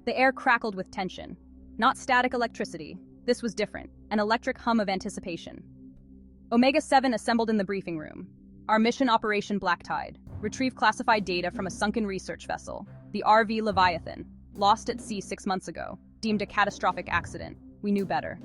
The air crackled with tension. Not static electricity. This was different, an electric hum of anticipation. Omega-7 assembled in the briefing room. Our mission Operation Black Tide. Retrieve classified data from a sunken research vessel, the R-V Leviathan, lost at sea 6 months ago, deemed a catastrophic accident. We knew better.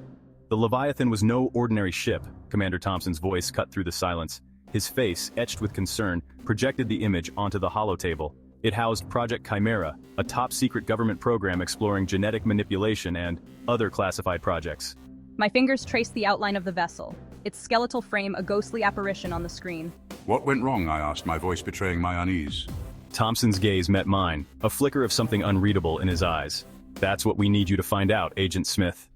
The Leviathan was no ordinary ship, Commander Thompson's voice cut through the silence. His face, etched with concern, projected the image onto the holotable. It housed Project Chimera, a top-secret government program exploring genetic manipulation and other classified projects. My fingers traced the outline of the vessel, its skeletal frame a ghostly apparition on the screen. What went wrong? I asked, my voice betraying my unease. Thompson's gaze met mine, a flicker of something unreadable in his eyes. That's what we need you to find out, Agent Smith.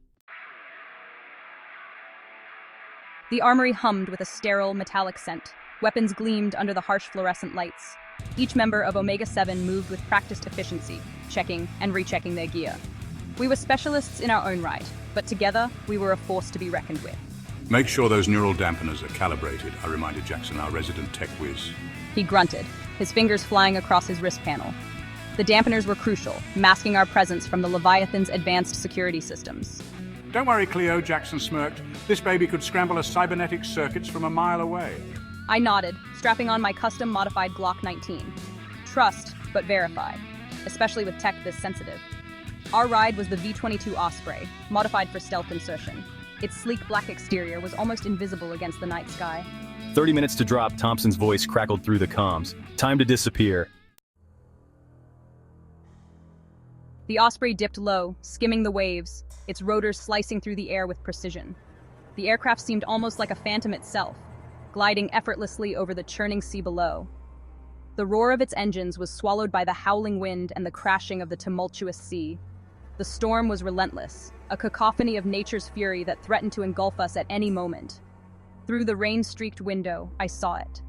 The armory hummed with a sterile, metallic scent. Weapons gleamed under the harsh fluorescent lights. Each member of Omega-7 moved with practiced efficiency, checking and rechecking their gear. We were specialists in our own right, but together, we were a force to be reckoned with. Make sure those neural dampeners are calibrated, I reminded Jackson, our resident tech whiz. He grunted, his fingers flying across his wrist panel. The dampeners were crucial, masking our presence from the Leviathan's advanced security systems. Don't worry, Cleo, Jackson smirked. This baby could scramble a cybernetic circuits from a mile away. I nodded, strapping on my custom-modified Glock 19. Trust, but verify, especially with tech this sensitive. Our ride was the V-22 Osprey, modified for stealth insertion. Its sleek black exterior was almost invisible against the night sky. 30 minutes to drop, Thompson's voice crackled through the comms. Time to disappear. The Osprey dipped low, skimming the waves, its rotors slicing through the air with precision. The aircraft seemed almost like a phantom itself, gliding effortlessly over the churning sea below. The roar of its engines was swallowed by the howling wind and the crashing of the tumultuous sea. The storm was relentless, a cacophony of nature's fury that threatened to engulf us at any moment. Through the rain-streaked window, I saw it.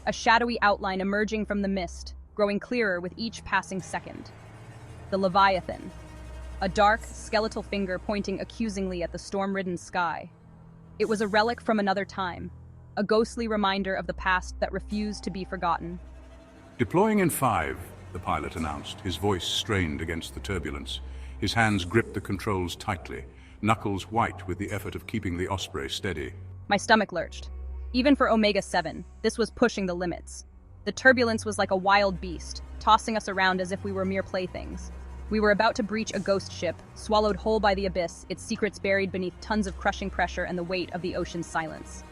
A shadowy outline emerging from the mist, growing clearer with each passing second. The Leviathan. A dark, skeletal finger pointing accusingly at the storm-ridden sky. It was a relic from another time, a ghostly reminder of the past that refused to be forgotten. Deploying in 5, the pilot announced, his voice strained against the turbulence. His hands gripped the controls tightly, knuckles white with the effort of keeping the Osprey steady. My stomach lurched. Even for Omega-7, this was pushing the limits. The turbulence was like a wild beast, tossing us around as if we were mere playthings. We were about to breach a ghost ship, swallowed whole by the abyss, its secrets buried beneath tons of crushing pressure and the weight of the ocean's silence.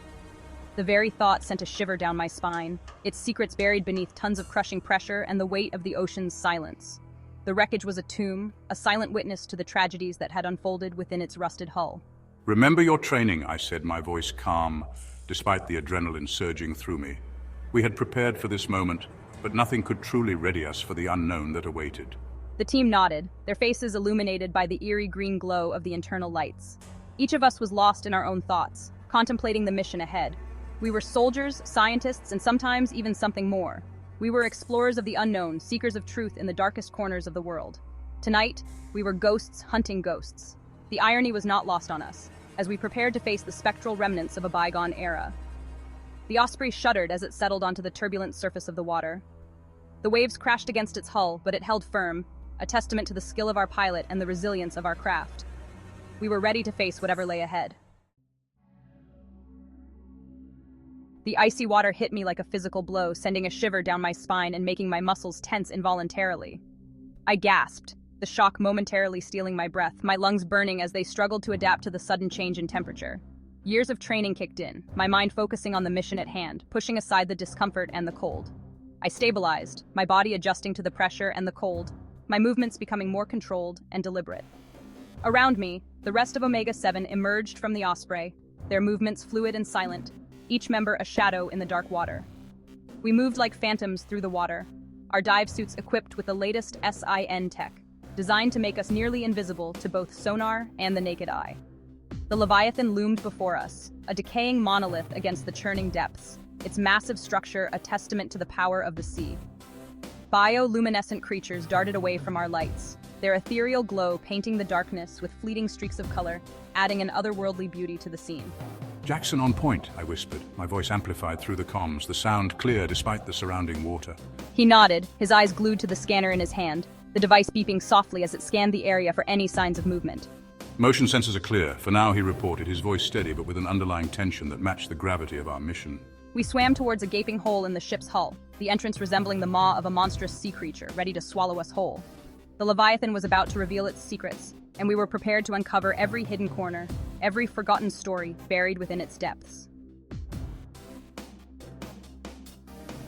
The very thought sent a shiver down my spine, its secrets buried beneath tons of crushing pressure and the weight of the ocean's silence. The wreckage was a tomb, a silent witness to the tragedies that had unfolded within its rusted hull. Remember your training, I said, my voice calm, despite the adrenaline surging through me. We had prepared for this moment, but nothing could truly ready us for the unknown that awaited. The team nodded, their faces illuminated by the eerie green glow of the internal lights. Each of us was lost in our own thoughts, contemplating the mission ahead. We were soldiers, scientists, and sometimes even something more. We were explorers of the unknown, seekers of truth in the darkest corners of the world. Tonight, we were ghosts hunting ghosts. The irony was not lost on us, as we prepared to face the spectral remnants of a bygone era. The Osprey shuddered as it settled onto the turbulent surface of the water. The waves crashed against its hull, but it held firm, a testament to the skill of our pilot and the resilience of our craft. We were ready to face whatever lay ahead. The icy water hit me like a physical blow, sending a shiver down my spine and making my muscles tense involuntarily. I gasped, the shock momentarily stealing my breath, my lungs burning as they struggled to adapt to the sudden change in temperature. Years of training kicked in, my mind focusing on the mission at hand, pushing aside the discomfort and the cold. I stabilized, my body adjusting to the pressure and the cold, my movements becoming more controlled and deliberate. Around me, the rest of Omega-7 emerged from the Osprey, their movements fluid and silent, each member a shadow in the dark water. We moved like phantoms through the water, our dive suits equipped with the latest S.I.N. tech, designed to make us nearly invisible to both sonar and the naked eye. The Leviathan loomed before us, a decaying monolith against the churning depths, its massive structure a testament to the power of the sea. Bioluminescent creatures darted away from our lights, their ethereal glow painting the darkness with fleeting streaks of color, adding an otherworldly beauty to the scene. Jackson on point, I whispered, my voice amplified through the comms, the sound clear despite the surrounding water. He nodded, his eyes glued to the scanner in his hand, the device beeping softly as it scanned the area for any signs of movement. Motion sensors are clear. For now, he reported, his voice steady but with an underlying tension that matched the gravity of our mission. We swam towards a gaping hole in the ship's hull, the entrance resembling the maw of a monstrous sea creature, ready to swallow us whole. The Leviathan was about to reveal its secrets, and we were prepared to uncover every hidden corner, every forgotten story buried within its depths.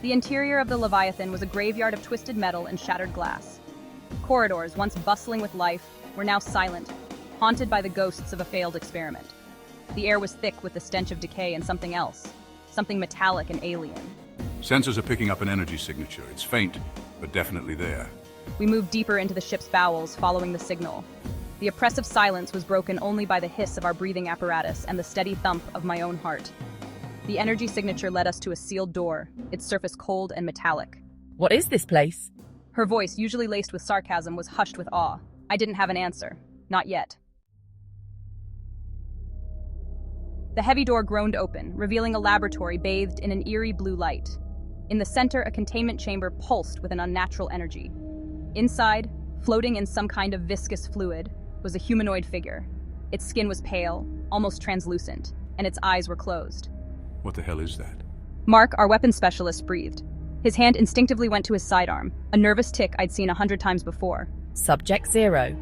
The interior of the Leviathan was a graveyard of twisted metal and shattered glass. Corridors, once bustling with life, were now silent, haunted by the ghosts of a failed experiment. The air was thick with the stench of decay and something else, something metallic and alien. Sensors are picking up an energy signature. It's faint, but definitely there. We moved deeper into the ship's bowels, following the signal. The oppressive silence was broken only by the hiss of our breathing apparatus and the steady thump of my own heart. The energy signature led us to a sealed door, its surface cold and metallic. What is this place? Her voice, usually laced with sarcasm, was hushed with awe. I didn't have an answer. Not yet. The heavy door groaned open, revealing a laboratory bathed in an eerie blue light. In the center, a containment chamber pulsed with an unnatural energy. Inside, floating in some kind of viscous fluid, was a humanoid figure. Its skin was pale, almost translucent, and its eyes were closed. What the hell is that? Mark, our weapons specialist, breathed. His hand instinctively went to his sidearm, a nervous tick I'd seen 100 times before. Subject 0.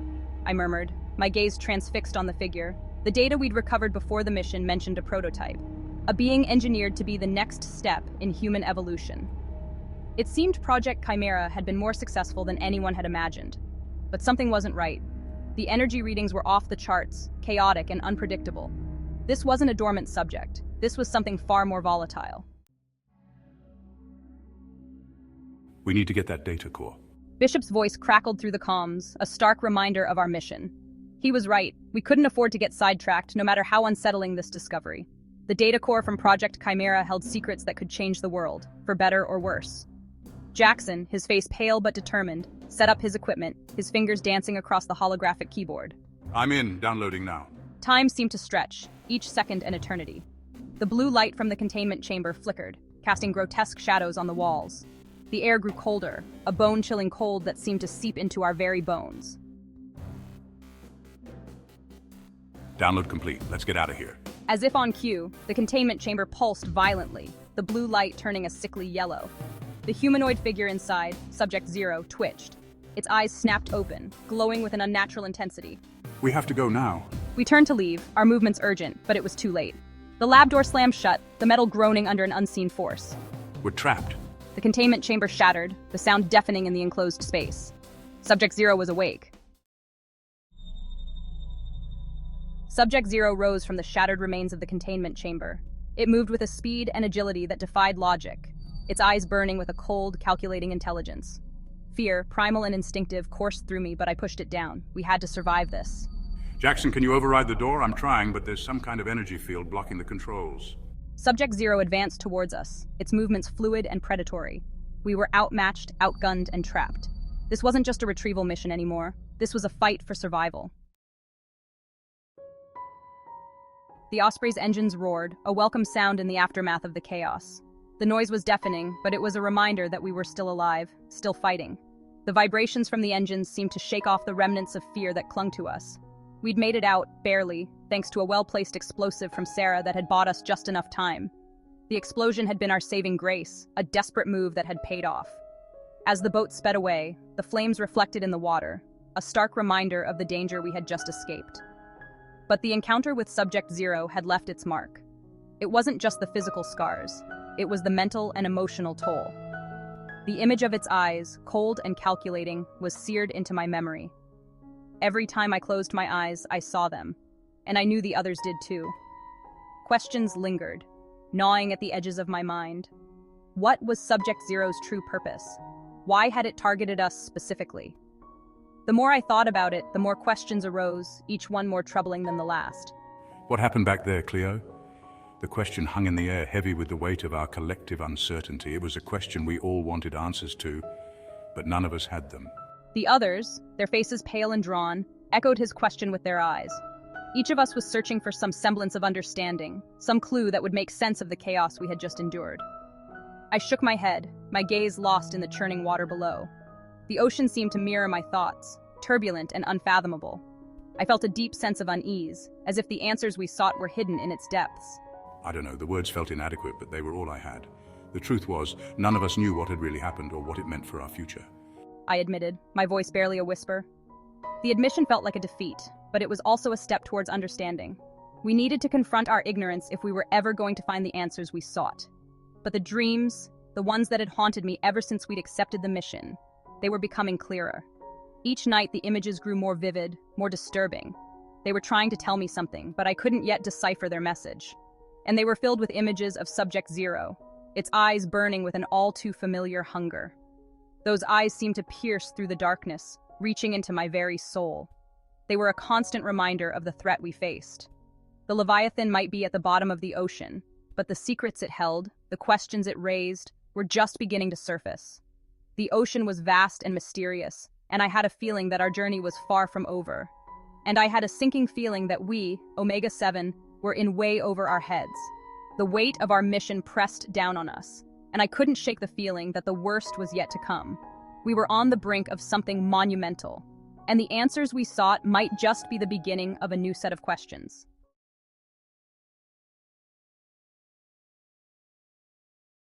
I murmured, my gaze transfixed on the figure. The data we'd recovered before the mission mentioned a prototype, a being engineered to be the next step in human evolution. It seemed Project Chimera had been more successful than anyone had imagined. But something wasn't right. The energy readings were off the charts, chaotic and unpredictable. This wasn't a dormant subject. This was something far more volatile. We need to get that data core. Bishop's voice crackled through the comms, a stark reminder of our mission. He was right. We couldn't afford to get sidetracked, no matter how unsettling this discovery. The data core from Project Chimera held secrets that could change the world, for better or worse. Jackson, his face pale but determined, set up his equipment, his fingers dancing across the holographic keyboard. I'm in, downloading now. Time seemed to stretch, each second an eternity. The blue light from the containment chamber flickered, casting grotesque shadows on the walls. The air grew colder, a bone-chilling cold that seemed to seep into our very bones. Download complete. Let's get out of here. As if on cue, the containment chamber pulsed violently, the blue light turning a sickly yellow. The humanoid figure inside, Subject 0, twitched. Its eyes snapped open, glowing with an unnatural intensity. We have to go now. We turned to leave, our movements urgent, but it was too late. The lab door slammed shut, the metal groaning under an unseen force. We're trapped. The containment chamber shattered, the sound deafening in the enclosed space. Subject 0 was awake. Subject 0 rose from the shattered remains of the containment chamber. It moved with a speed and agility that defied logic, its eyes burning with a cold, calculating intelligence. Fear, primal and instinctive, coursed through me, but I pushed it down. We had to survive this. Jackson, can you override the door? I'm trying, but there's some kind of energy field blocking the controls. Subject 0 advanced towards us, its movements fluid and predatory. We were outmatched, outgunned, and trapped. This wasn't just a retrieval mission anymore. This was a fight for survival. The Osprey's engines roared, a welcome sound in the aftermath of the chaos. The noise was deafening, but it was a reminder that we were still alive, still fighting. The vibrations from the engines seemed to shake off the remnants of fear that clung to us. We'd made it out, barely, thanks to a well-placed explosive from Sarah that had bought us just enough time. The explosion had been our saving grace, a desperate move that had paid off. As the boat sped away, the flames reflected in the water, a stark reminder of the danger we had just escaped. But the encounter with Subject 0 had left its mark. It wasn't just the physical scars, it was the mental and emotional toll. The image of its eyes, cold and calculating, was seared into my memory. Every time I closed my eyes, I saw them, and I knew the others did too. Questions lingered, gnawing at the edges of my mind. What was Subject 0's true purpose? Why had it targeted us specifically? The more I thought about it, the more questions arose, each one more troubling than the last. What happened back there, Cleo? The question hung in the air, heavy with the weight of our collective uncertainty. It was a question we all wanted answers to, but none of us had them. The others, their faces pale and drawn, echoed his question with their eyes. Each of us was searching for some semblance of understanding, some clue that would make sense of the chaos we had just endured. I shook my head, my gaze lost in the churning water below. The ocean seemed to mirror my thoughts, turbulent and unfathomable. I felt a deep sense of unease, as if the answers we sought were hidden in its depths. I don't know, the words felt inadequate, but they were all I had. The truth was, none of us knew what had really happened or what it meant for our future. I admitted, my voice barely a whisper. The admission felt like a defeat, but it was also a step towards understanding. We needed to confront our ignorance if we were ever going to find the answers we sought. But the dreams, the ones that had haunted me ever since we'd accepted the mission, they were becoming clearer. Each night the images grew more vivid, more disturbing. They were trying to tell me something, but I couldn't yet decipher their message. And they were filled with images of Subject Zero, its eyes burning with an all-too-familiar hunger. Those eyes seemed to pierce through the darkness, reaching into my very soul. They were a constant reminder of the threat we faced. The Leviathan might be at the bottom of the ocean, but the secrets it held, the questions it raised, were just beginning to surface. The ocean was vast and mysterious, and I had a feeling that our journey was far from over. And I had a sinking feeling that we, Omega-7, were in way over our heads. The weight of our mission pressed down on us, and I couldn't shake the feeling that the worst was yet to come. We were on the brink of something monumental, and the answers we sought might just be the beginning of a new set of questions.